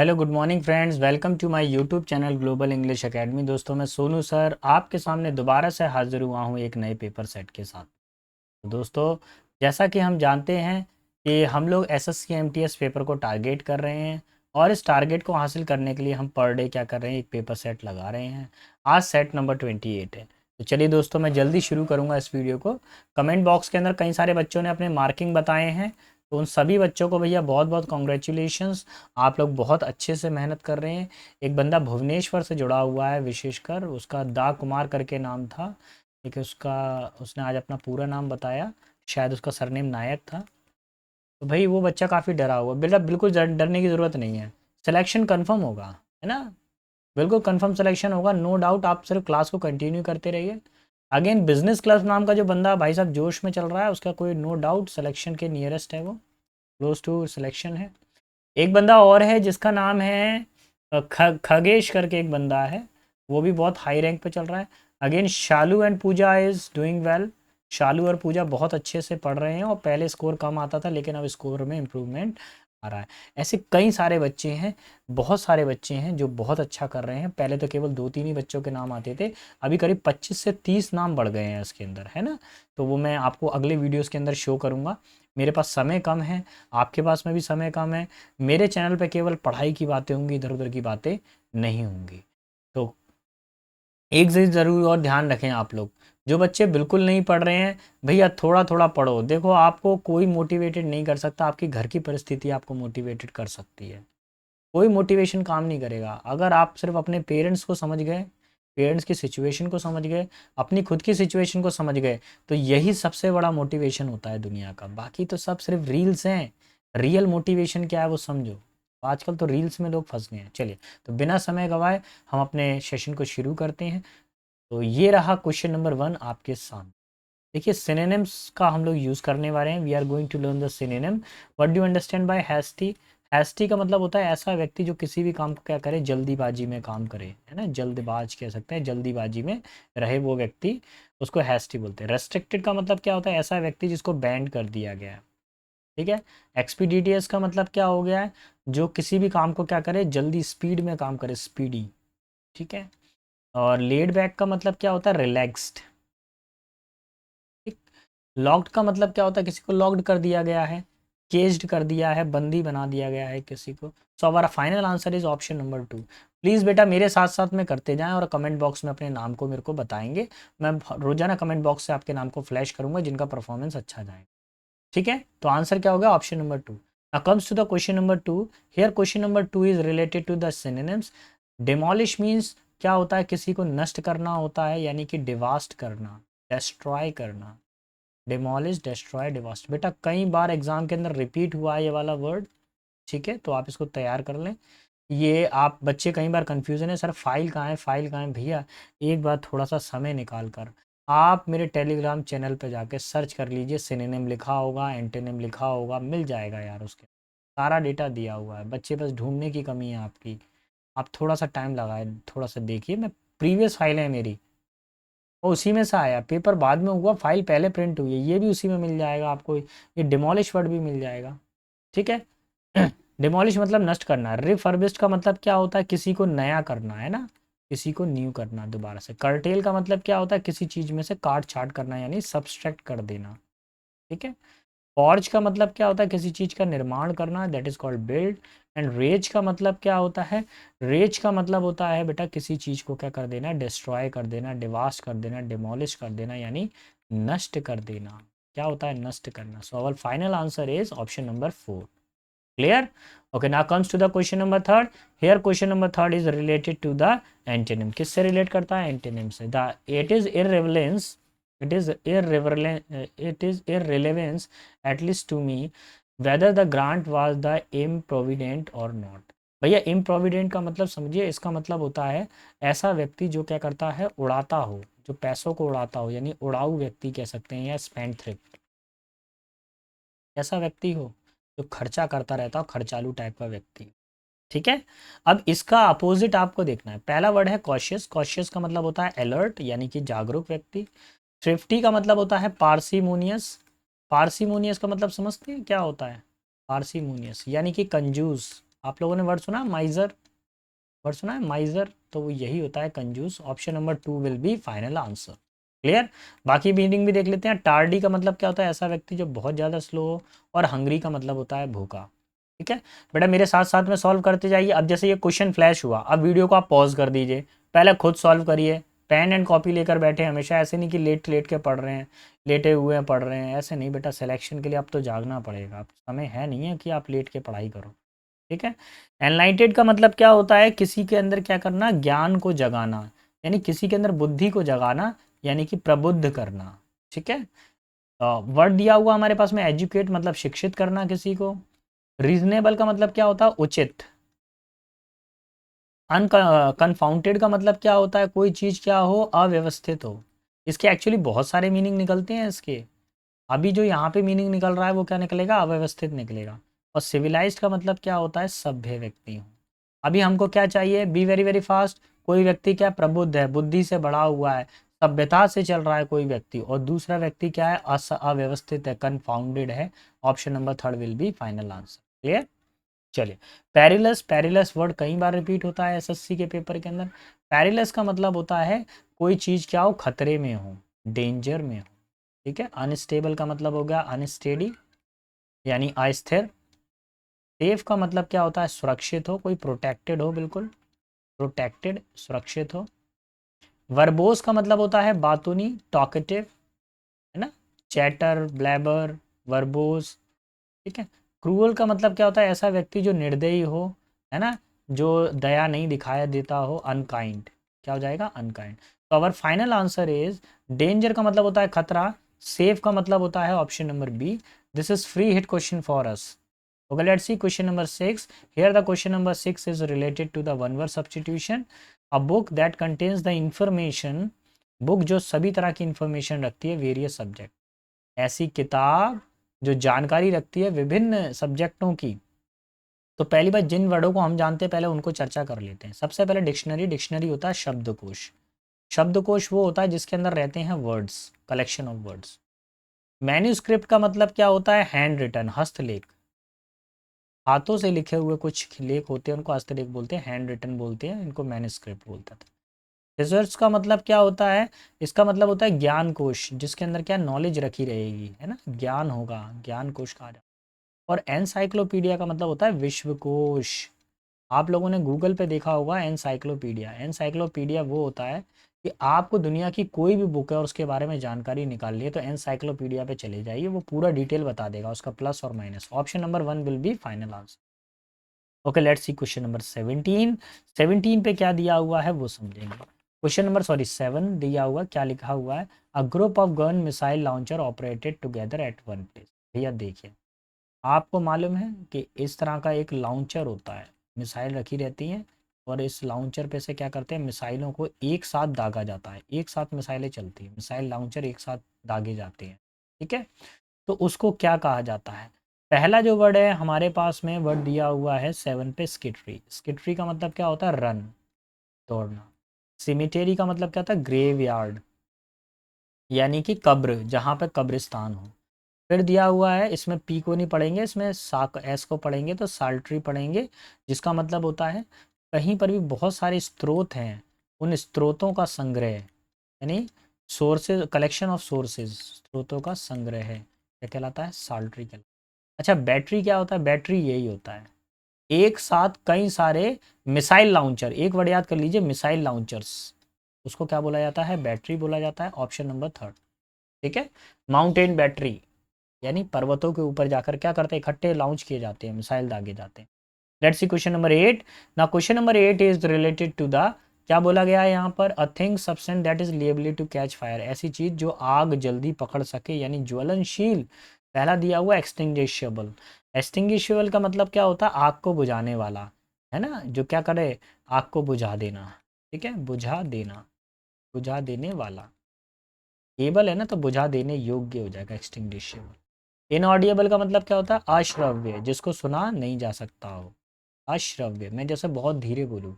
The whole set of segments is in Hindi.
Hello good morning friends, welcome to my YouTube channel global English academy. दोस्तों, मैं सोनू सर आपके सामने दोबारा से हाजिर हुआ हूँ एक नए पेपर सेट के साथ। तो दोस्तों, जैसा कि हम जानते हैं कि हम लोग एसएससी एमटीएस पेपर को टारगेट कर रहे हैं और इस टारगेट को हासिल करने के लिए हम पर डे क्या कर रहे हैं, एक पेपर सेट लगा रहे हैं। आज सेट नंबर 28 है। तो चलिए दोस्तों, मैं जल्दी शुरू करूँगा इस वीडियो को। कमेंट बॉक्स के अंदर कई सारे बच्चों ने अपने मार्किंग बताए हैं, तो उन सभी बच्चों को भैया बहुत बहुत कॉन्ग्रेचुलेशंस। आप लोग बहुत अच्छे से मेहनत कर रहे हैं। एक बंदा भुवनेश्वर से जुड़ा हुआ है, विशेषकर उसका दा कुमार करके नाम था, लेकिन उसने आज अपना पूरा नाम बताया, शायद उसका सरनेम नायक था। तो भाई वो बच्चा काफ़ी डरा हुआ। बेटा बिल्कुल डरने की ज़रूरत नहीं है, सिलेक्शन कंफर्म होगा, है ना। बिल्कुल कंफर्म सिलेक्शन होगा, नो डाउट। आप सिर्फ क्लास को कंटिन्यू करते रहिए। अगेन बिजनेस क्लास नाम का जो बंदा भाई साहब जोश में चल रहा है, उसका कोई नो डाउट सिलेक्शन के नियरेस्ट है, वो क्लोज टू सिलेक्शन है। एक बंदा और है जिसका नाम है खगेश करके एक बंदा है, वो भी बहुत हाई रैंक पे चल रहा है। Again Shalu and Pooja is doing well. Shalu और पूजा बहुत अच्छे से पढ़ रहे हैं और पहले स्कोर कम आता था, लेकिन अब स्कोर में इम्प्रूवमेंट आ रहा है। ऐसे कई सारे बच्चे हैं, बहुत सारे बच्चे हैं जो बहुत अच्छा कर रहे हैं। पहले तो केवल 2-3 ही बच्चों के नाम आते थे, अभी करीब 25 से 30 नाम बढ़ गए हैं इसके अंदर, है ना। तो वो मैं आपको अगले वीडियोस के अंदर शो करूँगा। मेरे पास समय कम है, आपके पास में भी समय कम है। मेरे चैनल पे केवल पढ़ाई की बातें होंगी, इधर उधर की बातें नहीं होंगी। तो एक चीज़ ज़रूर और ध्यान रखें आप लोग, जो बच्चे बिल्कुल नहीं पढ़ रहे हैं, भैया थोड़ा थोड़ा पढ़ो। देखो, आपको कोई मोटिवेटेड नहीं कर सकता, आपकी घर की परिस्थिति आपको मोटिवेटेड कर सकती है। कोई मोटिवेशन काम नहीं करेगा। अगर आप सिर्फ अपने पेरेंट्स को समझ गए, पेरेंट्स की सिचुएशन को समझ गए, अपनी खुद की सिचुएशन को समझ गए, तो यही सबसे बड़ा मोटिवेशन होता है दुनिया का। बाकी तो सब सिर्फ रील्स हैं। रियल मोटिवेशन क्या है वो समझो। आजकल तो रील्स में लोग फंस गए हैं। चलिए, तो बिना समय गवाए हम अपने सेशन को शुरू करते हैं। तो ये रहा क्वेश्चन नंबर 1 आपके सामने। देखिए, सिनोनिम्स का हम लोग यूज़ करने वाले हैं। We are going to learn the synonym. What do you understand by hasty? Hasty का मतलब होता है ऐसा व्यक्ति जो किसी भी काम को क्या करे, जल्दीबाजी में काम करे, है ना। जल्दबाज कह सकते हैं, जल्दीबाजी में रहे वो व्यक्ति, उसको हैस्टी बोलते हैं। रेस्ट्रिक्टेड का मतलब क्या होता है? ऐसा व्यक्ति जिसको बैंड कर दिया गया है, ठीक है। एक्सपीडिटियस का मतलब क्या हो गया है? जो किसी भी काम को क्या करे, जल्दी स्पीड में काम करे, स्पीडी, ठीक है। और लेड बैक का मतलब क्या होता है? रिलैक्स्ड। लॉक्ड का मतलब क्या होता है? किसी को लॉक्ड कर दिया गया है, केज्ड कर दिया है, बंदी बना दिया गया है किसी को। सो हमारा final answer is option number 2। Please बेटा मेरे साथ साथ में करते जाएं और कमेंट बॉक्स में अपने नाम को मेरे को बताएंगे। मैं रोजाना कमेंट बॉक्स से आपके नाम को फ्लैश करूंगा जिनका परफॉर्मेंस अच्छा जाएगा, ठीक है। तो आंसर क्या होगा? Option number 2। Now comes to the question number 2। Here question number 2 is related to the synonyms. Demolish means क्या होता है? किसी को नष्ट करना होता है, यानी कि डिवास्ट करना, डिस्ट्रॉय करना। Demolish, destroy, devast. बेटा कई बार एग्जाम के अंदर रिपीट हुआ है ये वाला वर्ड, ठीक है। तो आप इसको तैयार कर लें। ये आप बच्चे कई बार कंफ्यूजन है, सर फाइल कहाँ है, फाइल कहाँ है? भैया एक बार थोड़ा सा समय निकाल कर आप मेरे टेलीग्राम चैनल पे जाके सर्च कर लीजिए, सिनोनिम लिखा होगा, एंटोनिम लिखा होगा, मिल जाएगा यार। उसके सारा डेटा दिया हुआ है, बच्चे बस ढूंढने की कमी है आपकी। आप थोड़ा सा टाइम लगाए, थोड़ा सा देखिए। मैं प्रीवियस फाइल है मेरी, वो उसी में से आया। पेपर बाद में हुआ, फाइल पहले प्रिंट हुई है, ये भी उसी में मिल जाएगा आपको। ये डिमोलिश वर्ड भी मिल जाएगा, ठीक है। डिमोलिश मतलब नष्ट करना। रिफर्बिश्ड का मतलब क्या होता है? किसी को नया करना, है ना, किसी को न्यू करना दोबारा से। कर्टेल का मतलब क्या होता है? किसी चीज में से काट छाट करना, यानी सब्सट्रैक्ट कर देना, ठीक है। फॉर्ज का मतलब क्या होता है? किसी चीज का निर्माण करना, that is called build. And raze का मतलब क्या होता है? रेज का मतलब होता है बेटा किसी चीज को क्या कर देना, डिस्ट्रॉय कर देना, डिवास्ट कर देना, डिमोलिश कर देना, यानी नष्ट कर देना। क्या होता है? नष्ट करना। So our final answer is option number 4। Clear? Okay, now comes to the question number 3। Here question number 3 is related to the antonym. किससे रिलेट करता है? एंटोनिम से। The it is irrelevance, it is irrelevance, at least to me, whether the grant was the improvident or not। भैया improvident का मतलब समझिए, इसका मतलब होता है ऐसा व्यक्ति जो क्या करता है, उड़ाता हो, जो पैसों को उड़ाता हो, यानी उड़ाऊ व्यक्ति कह सकते हैं, या स्पेंडथ्रिफ्ट। ऐसा व्यक्ति हो जो खर्चा करता रहता हो, खर्चालू टाइप का व्यक्ति, ठीक है। अब इसका अपोजिट आपको देखना है। पहला वर्ड है कॉशियस। कॉशियस का मतलब होता है अलर्ट, यानी कि जागरूक व्यक्ति। थ्रिफ्टी का मतलब होता है पार्सीमोनियस। पार्सीमोनियस का मतलब समझते हैं क्या होता है? पार्सीमोनियस यानी कि कंजूस, आप लोगों ने वर्ड सुना माइजर, वर्ड सुना है माइजर, तो वो यही होता है कंजूस। Option number 2 will be final answer. Clear. बाकी मीनिंग भी देख लेते हैं। टार्डी का मतलब क्या होता है, ऐसा व्यक्ति जो बहुत ज़्यादा स्लो हो, और हंग्री का मतलब होता है भूखा। ठीक है बेटा, मेरे साथ साथ में सॉल्व करते जाइए। अब जैसे ये क्वेश्चन फ्लैश हुआ, अब वीडियो को आप पॉज कर दीजिए, पहले खुद सॉल्व करिए, पेन एंड कॉपी लेकर बैठे। हमेशा ऐसे नहीं कि लेट लेट के पढ़ रहे हैं, लेटे हुए हैं पढ़ रहे हैं, ऐसे नहीं बेटा। सिलेक्शन के लिए अब तो जागना पड़ेगा, अब समय है नहीं है कि आप लेट के पढ़ाई करो। ठीक है। एनलाइटेड का मतलब क्या होता है, किसी के अंदर क्या करना, ज्ञान को जगाना, यानी किसी के अंदर बुद्धि को जगाना, यानी कि प्रबुद्ध करना। ठीक है। वर्ड दिया हुआ हमारे पास में एजुकेट मतलब शिक्षित करना किसी को। रीजनेबल का मतलब क्या होता है, उचित। अनकनफाउंडेड का मतलब क्या होता है, कोई चीज़ क्या हो, अव्यवस्थित हो। इसके एक्चुअली बहुत सारे मीनिंग निकलते हैं इसके। अभी जो यहाँ पे मीनिंग निकल रहा है वो क्या निकलेगा, अव्यवस्थित निकलेगा। और सिविलाइज्ड का मतलब क्या होता है, सभ्य व्यक्ति हूँ। अभी हमको क्या चाहिए, बी वेरी वेरी फास्ट। कोई व्यक्ति क्या प्रबुद्ध है, बुद्धि से बढ़ा हुआ है, सभ्यता से चल रहा है कोई व्यक्ति, और दूसरा व्यक्ति क्या है, अव्यवस्थित है, कन्फाउंडेड है। Option number 3 will be final answer. Clear. चलिए, पेरिलस, पेरिलस वर्ड कई बार रिपीट होता है एसएससी के पेपर के अंदर। पेरिलस का मतलब होता है कोई चीज़ क्या हो, खतरे में हो, डेंजर में हो। ठीक है। अनस्टेबल का मतलब हो गया अनस्टेडी, यानी अस्थिर। सेफ का मतलब क्या होता है, सुरक्षित हो, कोई प्रोटेक्टेड हो, बिल्कुल प्रोटेक्टेड, सुरक्षित हो। वर्बोस का मतलब होता है बातूनी, टॉकेटिव, है ना, चैटर, ब्लैबर, वर्बोस। ठीक है। क्रूअल का मतलब क्या होता है, ऐसा व्यक्ति जो निर्दयी हो, है ना, जो दया नहीं दिखाया देता हो, अनकाइंड। क्या हो जाएगा, अनकाइंड। तो our final answer is, danger का मतलब होता है खतरा, सेफ का मतलब होता है option number B. This is free hit question for us. Okay, let's see question number 6. Here the question number 6 is related to the one word substitution. A book that contains the information, book जो सभी तरह की information रखती है, various subject, ऐसी किताब जो जानकारी रखती है विभिन्न सब्जेक्टों की। तो पहली बात, जिन वर्डों को हम जानते हैं पहले उनको चर्चा कर लेते हैं। सबसे पहले डिक्शनरी। डिक्शनरी होता है शब्दकोश। शब्दकोश वो होता है जिसके अंदर रहते हैं words, collection of words. Manuscript का मतलब क्या होता है, हैंड रिटन, हस्तलेख, हाथों से लिखे हुए कुछ लेख होते हैं, उनको हस्तलेख बोलते हैं, हैंड रिटन बोलते हैं, इनको मैन्यूस्क्रिप्ट बोलता था। रिसर्च का मतलब क्या होता है, इसका मतलब होता है ज्ञान कोश, जिसके अंदर क्या नॉलेज रखी रहेगी, है ना, ज्ञान होगा, ज्ञान कोश कहा जाता है। और एनसाइक्लोपीडिया का मतलब होता है विश्वकोश। आप लोगों ने गूगल पे देखा होगा एनसाइक्लोपीडिया। एनसाइक्लोपीडिया वो होता है कि आपको दुनिया की कोई भी बुक है और उसके बारे में जानकारी निकालनी है तो एनसाइक्लोपीडिया पे चले जाइए, वो पूरा डिटेल बता देगा, उसका प्लस और minus. Option number 1 will be final answer. Okay, let's see question number 17। 17 पे क्या दिया हुआ है वो समझेंगे। क्वेश्चन नंबर 7 दिया हुआ, क्या लिखा हुआ है, a group of gun missile launcher operated together at one place. भैया देखिए, आपको मालूम है कि इस तरह का एक लॉन्चर होता है, मिसाइल रखी रहती हैं, और इस लॉन्चर पे से क्या करते हैं, मिसाइलों को एक साथ दागा जाता है, एक साथ मिसाइलें चलती हैं, मिसाइल लॉन्चर एक साथ दागे जाते हैं। ठीक है। तो उसको क्या कहा जाता है। पहला जो वर्ड है हमारे पास में, वर्ड दिया हुआ है 7 पे, स्किटरी। स्किटरी का मतलब क्या होता है, रन, दौड़ना। सिमिटेरी का मतलब क्या होता है, ग्रेव यार्ड, यानी कि कब्र, जहाँ पे कब्रिस्तान हो। फिर दिया हुआ है, इसमें पी को नहीं पढ़ेंगे, इसमें साक एस को पढ़ेंगे, तो साल्ट्री पढ़ेंगे, जिसका मतलब होता है कहीं पर भी बहुत सारे स्रोत हैं, उन स्रोतों का संग्रह, यानी सोर्सेज, कलेक्शन ऑफ सोर्सेज, स्रोतों का संग्रह है, क्या कहलाता है, साल्ट्री कहलाता है। अच्छा, बैटरी क्या होता है, बैटरी यही होता है एक साथ कई सारे मिसाइल लॉन्चर, एक वर्ड याद कर लीजिए, मिसाइल लॉन्चर्स, उसको क्या बोला जाता है, बैटरी बोला जाता है। Option number 3। ठीक है। माउंटेन बैटरी, यानी पर्वतों के ऊपर जाकर क्या करते हैं, इकट्ठे लॉन्च किए जाते हैं, मिसाइल दागे जाते हैं। Let's see question number 8। ना question number 8 is related to the, क्या बोला गया है यहाँ पर, a thing substance that is liable to catch fire, ऐसी चीज जो आग जल्दी पकड़ सके, यानी ज्वलनशील। पहला दिया हुआ एक्सटिंग्विशेबल। एक्सटिंग्विशेबल का मतलब क्या होता है, आग को बुझाने वाला, है ना, जो क्या करे, आग को बुझा देना। ठीक है, बुझा देना, बुझा देने वाला। एबल है ना, तो बुझा देने योग्य हो जाएगा एक्सटिंग्विशेबल। इनऑडिएबल का मतलब क्या होता है, अश्रव्य, जिसको सुना नहीं जा सकता हो, अश्रव्य। मैं जैसे बहुत धीरे बोलूँ,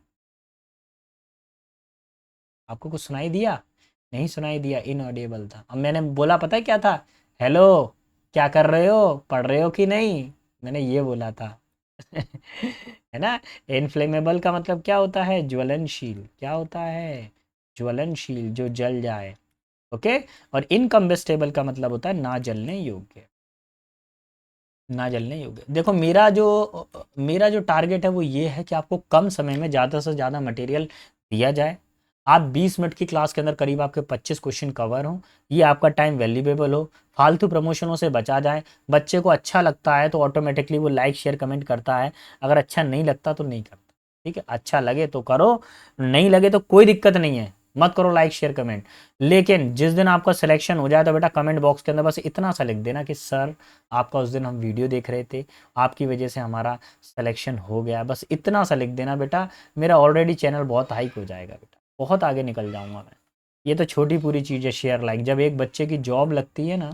आपको कुछ सुनाई दिया, नहीं सुनाई दिया, इनऑडिएबल था। अब मैंने बोला पता है क्या था, हेलो, क्या कर रहे हो, पढ़ रहे हो कि नहीं, मैंने ये बोला था। है ना। इनफ्लेमेबल का मतलब क्या होता है, ज्वलनशील, क्या होता है, ज्वलनशील, जो जल जाए। ओके। और इनकम्बेस्टेबल का मतलब होता है ना जलने योग्य, ना जलने योग्य। देखो मेरा जो टारगेट है वो ये है कि आपको कम समय में ज़्यादा से ज़्यादा मटेरियल दिया जाए। आप 20 मिनट की क्लास के अंदर करीब आपके 25 क्वेश्चन कवर हों, ये आपका टाइम वैल्यूएबल हो, फालतू प्रमोशनों से बचा जाए। बच्चे को अच्छा लगता है तो ऑटोमेटिकली वो लाइक शेयर कमेंट करता है, अगर अच्छा नहीं लगता तो नहीं करता। ठीक है, अच्छा लगे तो करो, नहीं लगे तो कोई दिक्कत नहीं है, मत करो लाइक शेयर कमेंट। लेकिन जिस दिन आपका सिलेक्शन हो जाए तो बेटा कमेंट बॉक्स के अंदर बस इतना सा लिख देना कि सर आपका उस दिन हम वीडियो देख रहे थे, आपकी वजह से हमारा सिलेक्शन हो गया, बस इतना सा लिख देना बेटा। मेरा ऑलरेडी चैनल बहुत हाइक हो जाएगा बेटा, बहुत आगे निकल जाऊंगा मैं। ये तो छोटी पूरी चीज़ है, शेयर लाइक। जब एक बच्चे की जॉब लगती है ना,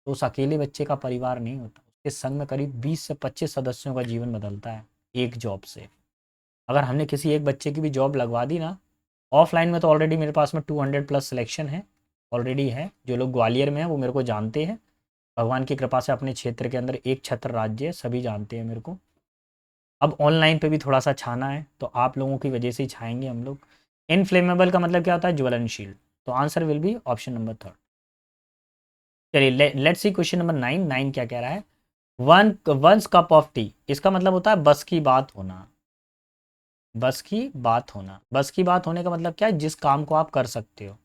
तो उस अकेले बच्चे का परिवार नहीं होता, उसके संग में करीब 20 से 25 सदस्यों का जीवन बदलता है एक जॉब से। अगर हमने किसी एक बच्चे की भी जॉब लगवा दी ना, ऑफलाइन में तो ऑलरेडी मेरे पास में 200 प्लस सिलेक्शन है, ऑलरेडी है। जो लोग ग्वालियर में हैं वो मेरे को जानते हैं, भगवान की कृपा से अपने क्षेत्र के अंदर एक छत्र राज्य है, सभी जानते हैं मेरे को। अब ऑनलाइन पे भी थोड़ा सा छाना है, तो आप लोगों की वजह से ही छाएंगे हम लोग। इनफ्लेमेबल का मतलब क्या होता है, ज्वलनशील। तो answer will be option number third. चलिए लेट्स सी क्वेश्चन नंबर 9। 9 क्या कह रहा है, वंस कप ऑफ टी, इसका मतलब होता है बस की बात होना। बस की बात होना, बस की बात होने का मतलब क्या है, जिस काम को आप कर सकते हो।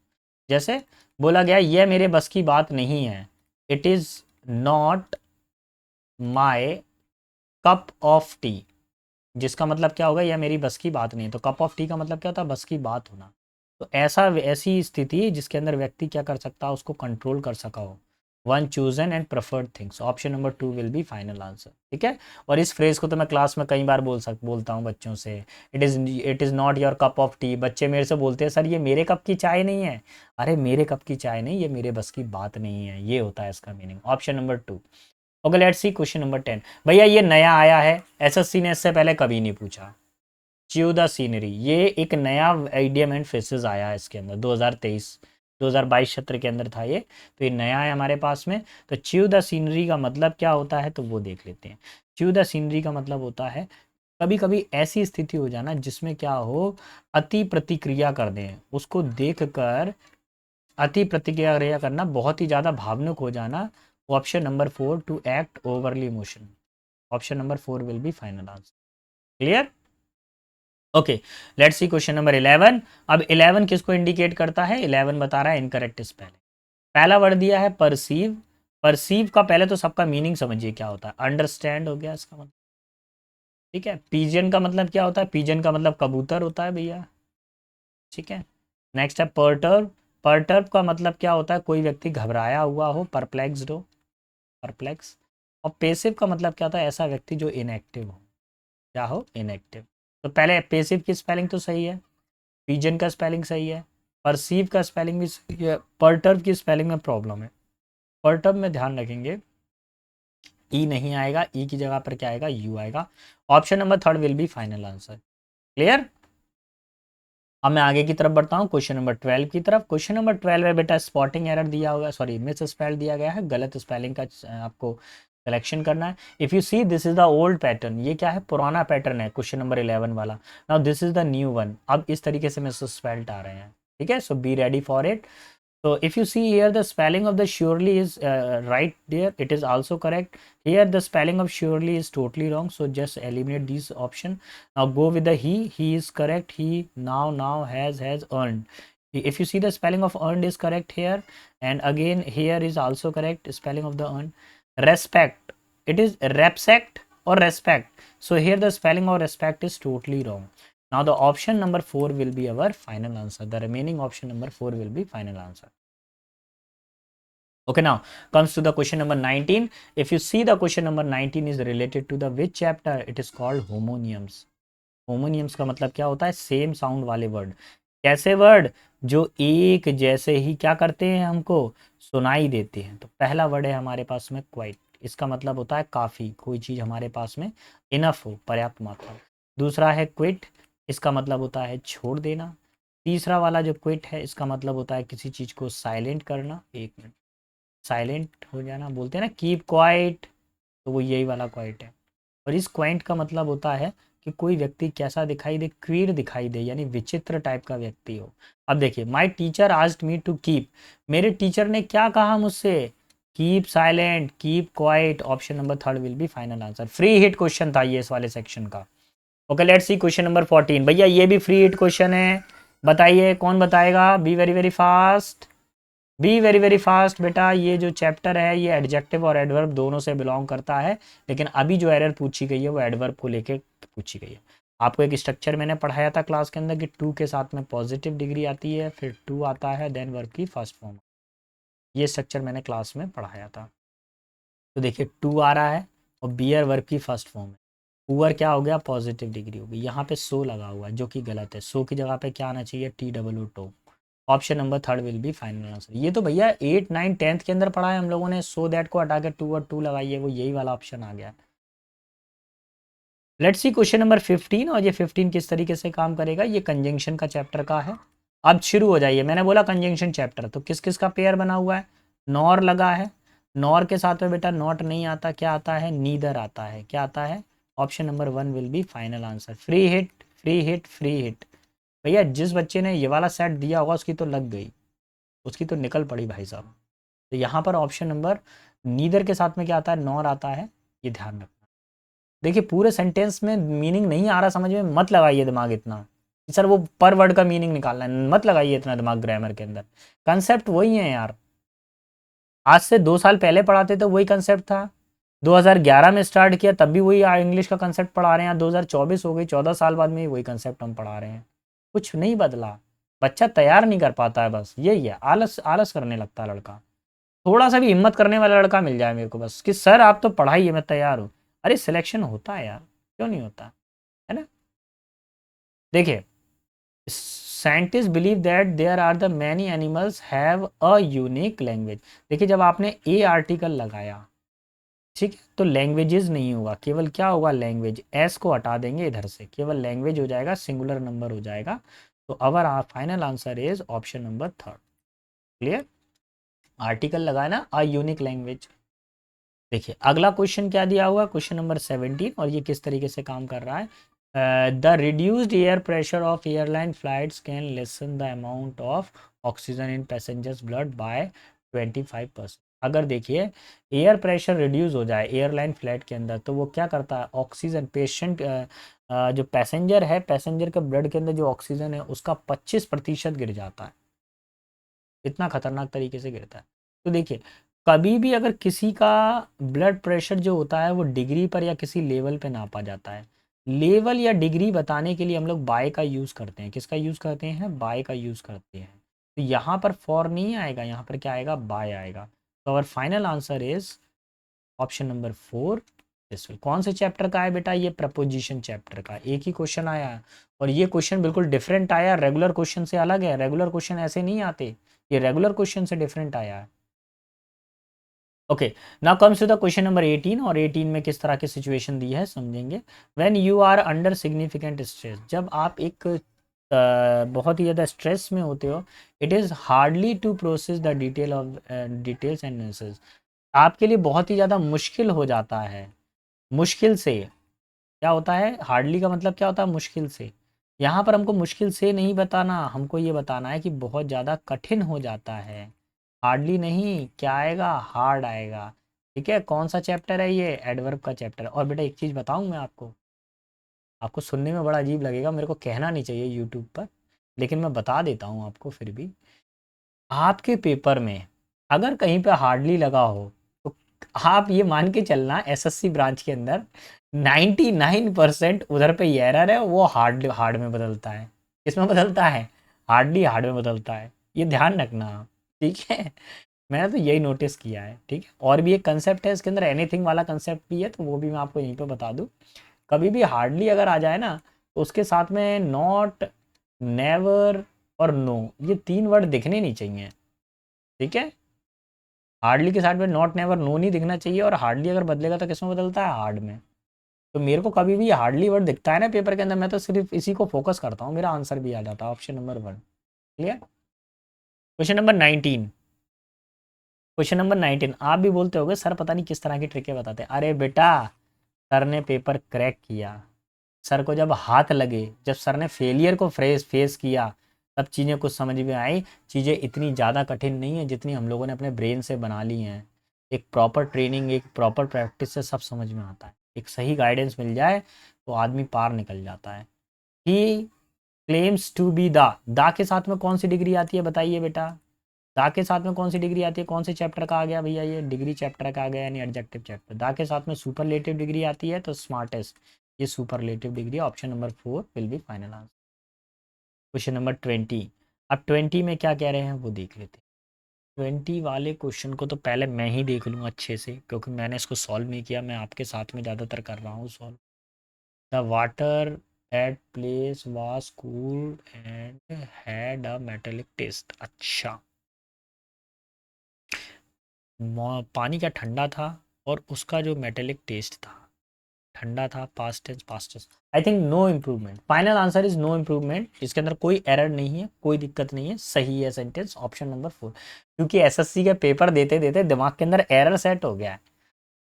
जैसे बोला गया यह मेरे बस की बात नहीं है, it is not my cup of T, जिसका मतलब क्या होगा, यह मेरी बस की बात नहीं है। तो कप ऑफ टी का मतलब क्या होता है, बस की बात होना। तो ऐसी स्थिति जिसके अंदर व्यक्ति क्या कर सकता है, उसको कंट्रोल कर सका हो। One chosen and preferred things, option number 2 will be final answer. ठीक है। और इस फ्रेज को तो मैं क्लास में कई बार बोलता हूँ बच्चों से, it is not your cup of T. बच्चे मेरे से बोलते हैं सर ये मेरे कप की चाय नहीं है। अरे मेरे कप की चाय नहीं, ये मेरे बस की बात नहीं है, ये होता है इसका meaning. Option number 2। Okay let's see question number 10। भैया ये नया आया है, एसएससी ने इससे पहले कभी नहीं पूछा। च्यू द सीनरी, ये एक नया आइडियम एंड फेसेस आया है इसके अंदर, 2023 2022 सत्र के अंदर था ये, तो ये नया है हमारे पास में। तो च्यू द सीनरी का मतलब क्या होता है, तो वो देख लेते हैं। च्यू द सीनरी का मतलब होता है कभी कभी ऐसी स्थिति हो जाना जिसमें क्या हो, अति प्रतिक्रिया कर दें, उसको देख कर अति प्रतिक्रिया करना, बहुत ही ज़्यादा भावुक हो जाना। Option number 4, to act overly emotion. Option number 4 will be final answer. Clear. Okay let's see question number 11। अब 11 किसको इंडिकेट करता है, 11 बता रहा है इनकरेक्ट स्पेलिंग। पहला वर्ड दिया है परसीव। परसीव का पहले तो सबका मीनिंग समझिए क्या होता है, अंडरस्टैंड हो गया इसका मतलब। ठीक है। पीजन का मतलब क्या होता है, पीजन का मतलब कबूतर होता है भैया। ठीक है। नेक्स्ट है पर्टर्ब। पर्टर्ब का मतलब क्या होता है, कोई व्यक्ति घबराया हुआ हो, परप्लेक्स्ड हो, परप्लेक्स। और पेसिव का मतलब क्या होता है, ऐसा व्यक्ति जो इनएक्टिव हो, क्या हो, इनएक्टिव। तो पहले पेसिव की स्पेलिंग तो सही है, पीजन का स्पेलिंग सही है, परसीव का स्पेलिंग भी सही है, पर्टर्ब की स्पेलिंग में प्रॉब्लम है। पर्टर्ब में ध्यान रखेंगे ई नहीं आएगा, ई की जगह पर क्या आएगा, यू आएगा। Option number 3 will be final answer. Clear. अब मैं आगे की तरफ बढ़ता हूँ, क्वेश्चन नंबर 12 की तरफ। क्वेश्चन नंबर 12 में बेटा स्पॉटिंग एरर दिया होगा, सॉरी मिस स्पेल दिया गया है, गलत स्पेलिंग का आपको सिलेक्शन करना है। If you see this is the old pattern, ये क्या है, पुराना पैटर्न है क्वेश्चन नंबर 11 वाला। Now this is the new one, अब इस तरीके से मिस स्पेल्ड आ रहे हैं। ठीक है, so be ready for it. So if you see here, the spelling of the surely is right there. It is also correct. Here the spelling of surely is totally wrong. So just eliminate these option. Now go with the he. He is correct. He now has earned. If you see the spelling of earned is correct here, and again here is also correct spelling of the earned. Respect. It is respect or respect. So here the spelling of respect is totally wrong. Now the option number 4 will be our final answer. The remaining option number 4 will be final answer. Okay, now comes to the question number 19. If you see the question number 19 is related to the which chapter, it is called homonyms. Homonyms का मतलब क्या होता है, सेम साउंड वाले वर्ड। कैसे वर्ड, जो एक जैसे ही क्या करते हैं, हमको सुनाई देते हैं। तो पहला वर्ड है हमारे पास में क्वाइट, इसका मतलब होता है काफ़ी, कोई चीज़ हमारे पास में इनफ हो, पर्याप्त मात्रा। दूसरा है क्विट, इसका मतलब होता है छोड़ देना। तीसरा वाला जो क्विट है, इसका मतलब होता है किसी चीज़ को साइलेंट करना। एक मिनट, साइलेंट हो जाना, बोलते हैं ना कीप क्वाइट, तो वो यही वाला क्वाइट है। और इस क्वाइंट का मतलब होता है कि कोई व्यक्ति कैसा दिखाई दे, क्वीर दिखाई दे, यानी विचित्र टाइप का व्यक्ति हो। अब देखिए, my teacher asked me to keep, मेरे टीचर ने क्या कहा मुझसे, keep silent, keep quiet. Option number third will be final answer. Free hit question था ये इस वाले सेक्शन का। Okay, let's see question number 14। भैया ये भी फ्री हिट क्वेश्चन है, बताइए कौन बताएगा। Be very very fast, be very very fast बेटा। ये जो चैप्टर है ये एडजेक्टिव और एडवर्ब दोनों से बिलोंग करता है, लेकिन अभी जो एरर पूछी गई है वो एडवर्ब को लेके पूछी गई है। आपको एक स्ट्रक्चर मैंने पढ़ाया था क्लास के अंदर कि टू के साथ में पॉजिटिव डिग्री आती है, फिर टू आता है, देन वर्ब की फर्स्ट फॉर्म। ये स्ट्रक्चर मैंने क्लास में पढ़ाया था। तो देखिए टू आ रहा है और बियर वर्ब की फर्स्ट फॉर्म है, पुअर क्या हो गया, पॉजिटिव डिग्री हो गई। यहाँ पे सो लगा हुआ है जो कि गलत है, सो की जगह पे क्या आना चाहिए, T W O. Option number third will be final answer. ये तो भैया 8 9 10th के अंदर पढ़ा है हम लोगों ने, सो दैट को हटा के टू और टू लगाइए, वो यही वाला ऑप्शन आ गया। Let's see question number 15। और ये 15 किस तरीके से काम करेगा, ये कंजंक्शन का चैप्टर का है। अब शुरू हो जाइए, मैंने बोला कंजंक्शन चैप्टर, तो किस किस का पेयर बना हुआ है, नॉर लगा है, नॉर के साथ में बेटा नॉट नहीं आता, क्या आता है, नीदर आता है, क्या आता है। Option number one will be final answer. Free hit, free hit, free hit. भैया जिस बच्चे ने ये वाला सेट दिया होगा उसकी तो लग गई, उसकी तो निकल पड़ी भाई साहब। तो यहाँ पर ऑप्शन नंबर नीदर के साथ में क्या आता है, नॉर आता है, ये ध्यान रखना। देखिए पूरे सेंटेंस में मीनिंग नहीं आ रहा समझ में, मत लगाइए दिमाग इतना कि सर वो पर वर्ड का मीनिंग निकालना है, मत लगाइए इतना दिमाग ग्रामर के अंदर। कंसेप्ट वही है यार, आज से 2 साल पहले पढ़ाते तो वही कंसेप्ट था, 2011 में स्टार्ट किया तब भी वही इंग्लिश का कंसेप्ट पढ़ा रहे हैं, 2024 हो गई, 14 साल बाद में वही कंसेप्ट हम पढ़ा रहे हैं, कुछ नहीं बदला। बच्चा तैयार नहीं कर पाता है, बस यही है, आलस आलस करने लगता है लड़का। थोड़ा सा भी हिम्मत करने वाला लड़का मिल जाए मेरे को बस कि सर आप तो पढ़ाइए मैं तैयार हूँ। अरे सिलेक्शन होता है यार, क्यों नहीं होता, है ना। देखिए, scientist believe that there are the many animals have a unique language. देखिए जब आपने ए आर्टिकल लगाया, ठीक है, तो लैंग्वेजेस नहीं होगा, केवल क्या होगा, लैंग्वेज। एस को हटा देंगे इधर से, केवल लैंग्वेज हो जाएगा, सिंगुलर नंबर हो जाएगा। तो our final answer is option number third. Clear, article लगाना अ यूनिक लैंग्वेज। देखिए अगला क्वेश्चन क्या दिया हुआ, क्वेश्चन नंबर 17, और ये किस तरीके से काम कर रहा है। The reduced air pressure of airline flights can lesson the amount of oxygen in passengers blood bye 25%। अगर देखिए एयर प्रेशर रिड्यूस हो जाए एयरलाइन फ्लाइट के अंदर, तो वो क्या करता है, ऑक्सीजन पेशेंट जो पैसेंजर है, पैसेंजर के ब्लड के अंदर जो ऑक्सीजन है उसका 25% गिर जाता है, इतना खतरनाक तरीके से गिरता है। तो देखिए कभी भी अगर किसी का ब्लड प्रेशर जो होता है वो डिग्री पर या किसी लेवल पे नापा जाता है, लेवल या डिग्री बताने के लिए हम लोग बाय का यूज़ करते हैं, किसका यूज़ करते हैं, बाय का यूज़ करते हैं। तो यहाँ पर फॉर नहीं आएगा, यहाँ पर क्या आएगा, बाय आएगा। तो our final answer is option number four. कौन से चैप्टर का है बेटा, ये प्रपोजिशन चैप्टर का, एक ही क्वेश्चन आया है और ये क्वेश्चन बिल्कुल डिफरेंट आया, रेगुलर क्वेश्चन से अलग है, रेगुलर क्वेश्चन ऐसे नहीं आते, ये रेगुलर क्वेश्चन से डिफरेंट आया है। Okay, now comes to the question number 18, और 18 में किस तरह की सिचुएशन दी है समझेंगे। When you are under significant stress, जब आप एक बहुत ही ज़्यादा स्ट्रेस में होते हो, it is hardly to process the detail of details and message, आपके लिए बहुत ही ज़्यादा मुश्किल हो जाता है, मुश्किल से, क्या होता है, हार्डली का मतलब क्या होता है, मुश्किल से। यहाँ पर हमको मुश्किल से नहीं बताना, हमको ये बताना है कि बहुत ज़्यादा कठिन हो जाता है। हार्डली नहीं, क्या आएगा, हार्ड आएगा। ठीक है, कौन सा चैप्टर है ये, एडवर्ब का चैप्टर। और बेटा एक चीज़ बताऊँ मैं आपको, आपको सुनने में बड़ा अजीब लगेगा, मेरे को कहना नहीं चाहिए यूट्यूब पर, लेकिन मैं बता देता हूँ आपको फिर भी। आपके पेपर में अगर कहीं पे हार्डली लगा हो, तो आप ये मान के चलना एसएससी ब्रांच के अंदर 99% उधर पे ये एरर है, वो हार्ड हार्ड में बदलता है। किसमें बदलता है, हार्डली हार्ड में बदलता है, ये ध्यान रखना आप, ठीक है। मैंने तो यही नोटिस किया है, ठीक है। और भी एक कंसेप्ट है इसके अंदर, एनीथिंग वाला कंसेप्ट भी है, तो वो भी मैं आपको यहीं पे बता दूँ। कभी भी हार्डली अगर आ जाए ना, तो उसके साथ में नॉट, नेवर और नो, ये 3 वर्ड दिखने नहीं चाहिए, ठीक है। हार्डली के साथ में नॉट, नेवर, नो नहीं दिखना चाहिए, और हार्डली अगर बदलेगा तो किसमें बदलता है, हार्ड में। तो मेरे को कभी भी हार्डली वर्ड दिखता है ना पेपर के अंदर, मैं तो सिर्फ इसी को फोकस करता हूँ, मेरा आंसर भी आ जाता है option number one. Clear. Question number 19, question number 19, आप भी बोलते होगे सर पता नहीं किस तरह की ट्रिकें बताते हैं। अरे बेटा, सर ने पेपर क्रैक किया, सर को जब हाथ लगे, जब सर ने फेलियर को फेस किया, तब चीज़ें कुछ समझ में आई। चीज़ें इतनी ज़्यादा कठिन नहीं है जितनी हम लोगों ने अपने ब्रेन से बना ली हैं। एक प्रॉपर ट्रेनिंग, एक प्रॉपर प्रैक्टिस से सब समझ में आता है। एक सही गाइडेंस मिल जाए तो आदमी पार निकल जाता है। ही क्लेम्स टू बी दा के साथ में कौन सी डिग्री आती है बताइए बेटा? दा के साथ में कौन सी डिग्री आती है? कौन से चैप्टर का आ गया भैया? ये डिग्री चैप्टर का आ गया, यानी एडजेक्टिव चैप्टर। दा के साथ में सुपरलेटिव डिग्री आती है, तो स्मार्टेस्ट, ये superlative degree. Option number 4 will be final answer. Question number 20। अब 20 में क्या कह रहे हैं वो देख लेते हैं। 20 वाले क्वेश्चन को तो पहले मैं ही देख लूँ अच्छे से, क्योंकि मैंने इसको सॉल्व नहीं किया, मैं आपके साथ में ज़्यादातर कर रहा हूँ solve. The water at place was cool and had a metallic taste. अच्छा, पानी का ठंडा था और उसका जो मेटेलिक टेस्ट था, ठंडा था। Past tense, past tense. I think no improvement. Final answer is no improvement. इसके अंदर कोई एरर नहीं है, कोई दिक्कत नहीं है, सही है सेंटेंस। Option number 4। क्योंकि एसएससी का पेपर देते देते दिमाग के अंदर एरर सेट हो गया है।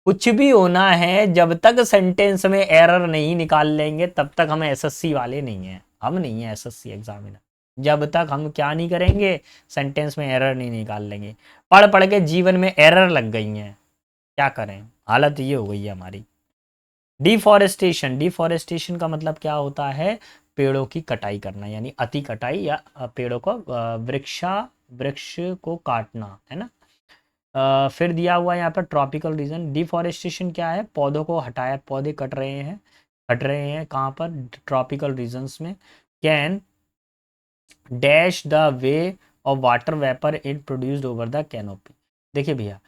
कुछ भी होना है, जब तक सेंटेंस में एरर नहीं निकाल लेंगे तब तक हम एसएससी वाले नहीं हैं। हम नहीं है एसएससी एग्जामिनर जब तक हम क्या नहीं करेंगे, सेंटेंस में एरर नहीं निकाल लेंगे। पढ़ पढ़ के जीवन में एरर लग गई हैं, क्या करें, हालत ये हो गई है हमारी। डिफॉरेस्टेशन, डिफॉरेस्टेशन का मतलब क्या होता है? पेड़ों की कटाई करना, यानी अति कटाई, या पेड़ों को वृक्ष को काटना, है ना। फिर दिया हुआ है यहाँ पर ट्रॉपिकल रीजन। डिफॉरेस्टेशन क्या है? पौधों को हटाया, पौधे कट रहे हैं, हट रहे हैं कहाँ पर? ट्रॉपिकल रीजन्स में। Can dash the way of water vapour it produced over the canopy. देखिए भैया,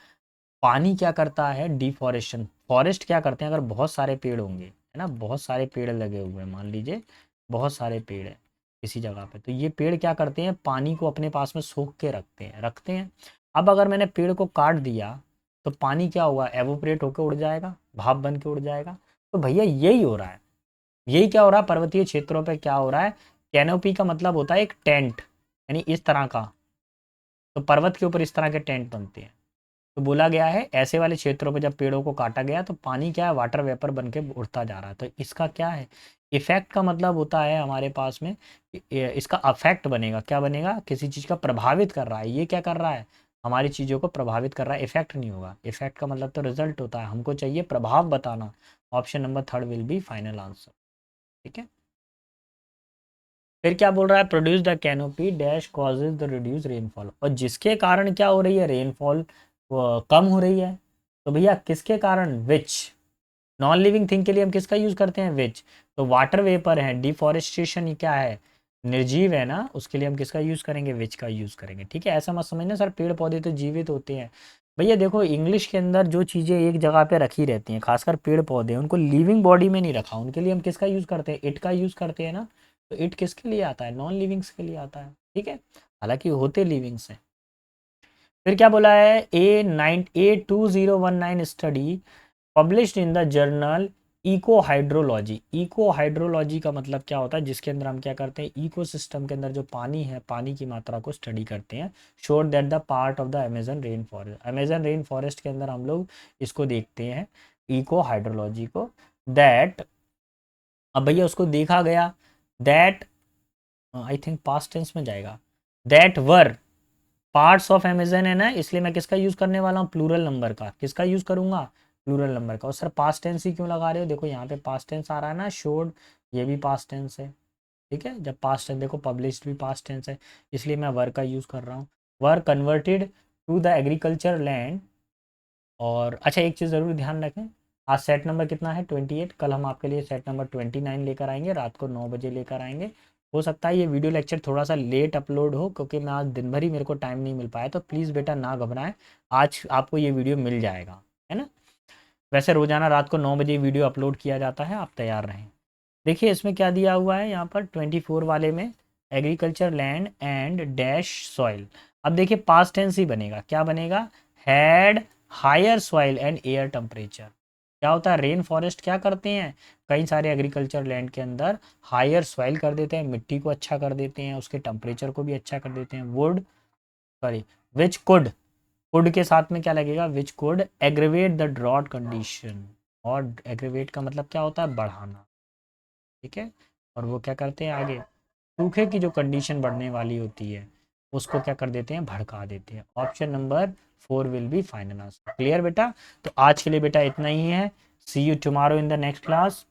पानी क्या करता है? डिफॉरेस्टेशन, फॉरेस्ट क्या करते हैं? अगर बहुत सारे पेड़ होंगे, है ना, बहुत सारे पेड़ लगे हुए हैं, मान लीजिए बहुत सारे पेड़ हैं किसी जगह पे, तो ये पेड़ क्या करते हैं? पानी को अपने पास में सोख के रखते हैं। अब अगर मैंने पेड़ को काट दिया तो पानी क्या होगा? एवोपरेट होकर उड़ जाएगा, भाप बन के उड़ जाएगा। तो भैया यही हो रहा है। यही क्या हो रहा है पर्वतीय क्षेत्रों पे? क्या हो रहा है? कैनोपी का मतलब होता है एक टेंट, यानी इस तरह का। तो पर्वत के ऊपर इस तरह के टेंट बनते हैं। तो बोला गया है ऐसे वाले क्षेत्रों पे जब पेड़ों को काटा गया तो पानी क्या है? वाटर वेपर बन के उड़ता जा रहा है। तो इसका क्या है? इफेक्ट का मतलब होता है हमारे पास में, इसका अफेक्ट बनेगा। क्या बनेगा? किसी चीज़ का प्रभावित कर रहा है। ये क्या कर रहा है? हमारी चीज़ों को प्रभावित कर रहा है। इफेक्ट नहीं होगा। इफेक्ट का मतलब तो रिजल्ट होता है, हमको चाहिए प्रभाव बताना। Option number 3 will be final answer. ठीक है। फिर क्या बोल रहा है? Produce the canopy dash causes the reduce rainfall. और जिसके कारण क्या हो रही है? रेनफॉल कम हो रही है। तो भैया किसके कारण? विच। नॉन लिविंग थिंग के लिए हम किसका यूज करते हैं? विच। तो वाटर वेपर है, डिफॉरेस्टेशन क्या है? निर्जीव है ना, उसके लिए हम किसका यूज करेंगे? विच का यूज करेंगे। ठीक है, ऐसा मत समझना सर पेड़ पौधे तो जीवित होते हैं। भैया देखो, इंग्लिश के अंदर जो चीज़ें एक जगह पे रखी रहती हैं, खासकर पेड़ पौधे, उनको लिविंग बॉडी में नहीं रखा, उनके लिए हम किसका यूज करते हैं? इट का यूज करते हैं ना। तो इट किसके लिए आता है? नॉन लिविंग्स के लिए आता है। ठीक है, हालांकि होते लिविंग्स हैं। फिर क्या बोला है? A2019 study published in the journal eco hydrology. Eco hydrology का मतलब क्या होता है? जिसके अंदर हम क्या करते हैं? इकोसिस्टम के अंदर जो पानी है, पानी की मात्रा को स्टडी करते हैं। शोर that the part of the Amazon rain forest, Amazon rain forest के अंदर हम लोग इसको देखते हैं, इको हाइड्रोलॉजी को। दैट, अब भैया उसको देखा गया, that I think past tense में जाएगा, that were parts of Amazon है ना, इसलिए मैं किसका यूज करने वाला हूँ? प्लूरल नंबर का। किसका यूज करूंगा? प्लूरल नंबर का। और सर पास्ट टेंस ही क्यों लगा रहे हो? देखो यहाँ पे पास्ट टेंस आ रहा है ना, शोड, ये भी पास्ट टेंस है। ठीक है, जब पास्ट टेंस, देखो पब्लिश्ड भी पास्ट टेंस है, इसलिए मैं वर का यूज कर रहा हूँ। Were converted to the agriculture land. और अच्छा, एक चीज़ ज़रूर ध्यान रखें, आज सेट नंबर कितना है? 28। कल हम आपके लिए सेट नंबर 29 लेकर आएंगे, रात को 9 बजे लेकर आएंगे। हो सकता है ये वीडियो लेक्चर थोड़ा सा लेट अपलोड हो, क्योंकि मैं आज दिन भर ही मेरे को टाइम नहीं मिल पाया। तो प्लीज़ बेटा ना घबराएं, आज आपको ये वीडियो मिल जाएगा, है ना। वैसे रोज़ाना रात को 9 बजे वीडियो अपलोड किया जाता है, आप तैयार रहें। देखिए इसमें क्या दिया हुआ है यहाँ पर 24 वाले में, agriculture land and dash soil. अब देखिए पास्ट टेंस ही बनेगा। क्या बनेगा? Had higher soil and air temperature. क्या होता है? रेन फॉरेस्ट क्या करते हैं? कई सारे एग्रीकल्चर लैंड के अंदर हायर सॉइल कर देते हैं, मिट्टी को अच्छा कर देते हैं, उसके टेम्परेचर को भी अच्छा कर देते हैं। Would, sorry, which could, could के साथ में क्या लगेगा? Which could aggravate the drought condition. और एग्रीवेट का मतलब क्या होता है? बढ़ाना। ठीक है। और वो क्या करते हैं आगे, सूखे की जो कंडीशन बढ़ने वाली होती है उसको क्या कर देते हैं, भड़का देते हैं। Option number 4 will be final answer. Clear बेटा? तो आज के लिए बेटा इतना ही है। See you tomorrow in the next class.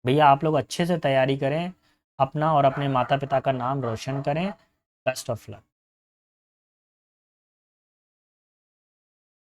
भैया आप लोग अच्छे से तैयारी करें, अपना और अपने माता पिता का नाम रोशन करें। Best of luck.